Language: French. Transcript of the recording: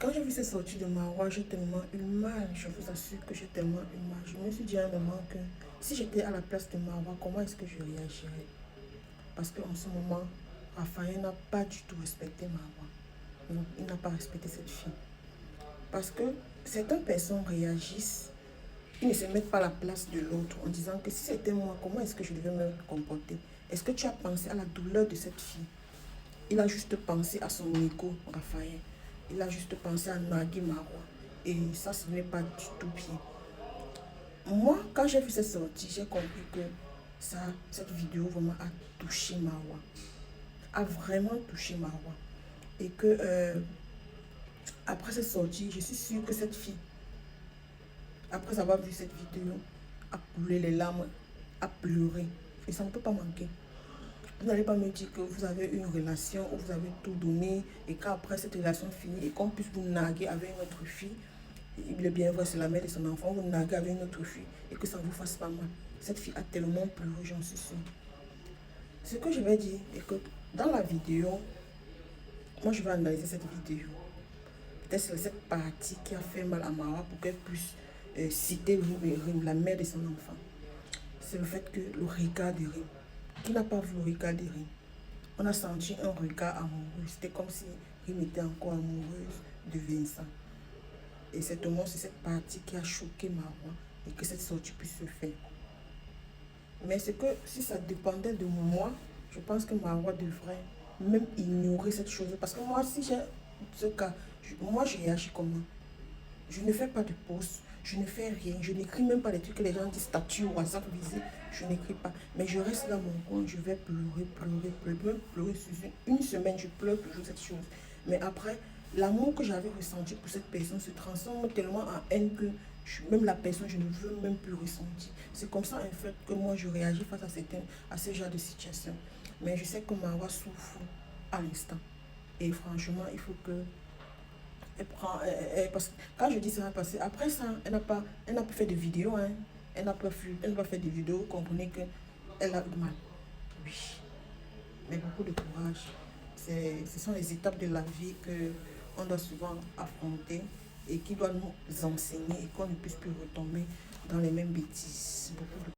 Quand j'ai vu cette sortie de Marwa, j'ai tellement eu mal. Je vous assure que j'ai tellement eu mal. Je me suis dit à un moment que si j'étais à la place de Marwa, comment est-ce que je réagirais? Parce qu'en ce moment, Raphaël n'a pas du tout respecté Marwa. Non, il n'a pas respecté cette fille. Parce que certaines personnes réagissent, ils ne se mettent pas à la place de l'autre en disant que si c'était moi, comment est-ce que je devais me comporter? Est-ce que tu as pensé à la douleur de cette fille? Il a juste pensé à son ego, Raphaël. Il a juste pensé à Nagui Marwa. Et ça, ce n'est pas du tout bien. Moi, quand j'ai vu cette sortie, j'ai compris que cette vidéo vraiment a touché Marwa. A vraiment touché Marwa. Et que après cette sortie, je suis sûre que cette fille, après avoir vu cette vidéo, a coulé les larmes, a pleuré. Et ça ne peut pas manquer. Vous n'allez pas me dire que vous avez une relation où vous avez tout donné et qu'après cette relation finie et qu'on puisse vous narguer avec une autre fille, il est bien vrai, c'est la mère de son enfant, vous narguez avec une autre fille et que ça ne vous fasse pas mal. Cette fille a tellement pleuré, j'en suis sûre. Ce que je vais dire est que dans la vidéo, moi je vais analyser cette vidéo. Peut-être c'est cette partie qui a fait mal à Mara pour qu'elle puisse citer la mère de son enfant. C'est le fait que le regard de Rim, qui n'a pas vu le regard de Rim, on a senti un regard amoureux. C'était comme si Rim était encore amoureuse de Vincent. Et certainement, c'est cette partie qui a choqué Marwa et que cette sortie puisse se faire. Mais c'est que si ça dépendait de moi, je pense que Marwa devrait même ignorer cette chose. Parce que moi, si j'ai ce cas, moi, je réagis comment? Je ne fais pas de post, je ne fais rien, je n'écris même pas les trucs que les gens disent statut, WhatsApp, visée, je n'écris pas. Mais je reste dans mon coin, je vais pleurer sur une semaine, je pleure toujours cette chose. Mais après, l'amour que j'avais ressenti pour cette personne se transforme tellement en haine que même la personne, je ne veux même plus ressentir. C'est comme ça, en fait, que moi, je réagis face à ce genre de situation. Mais je sais que Marwa souffre à l'instant. Et franchement, il faut que parce que quand je dis ça va passer, après ça, elle n'a pas fait de vidéo, hein. Elle n'a pas fait de vidéo, vous comprenez qu'elle a eu mal. Oui, mais beaucoup de courage. Ce sont les étapes de la vie que on doit souvent affronter et qui doivent nous enseigner et qu'on ne puisse plus retomber dans les mêmes bêtises. Beaucoup de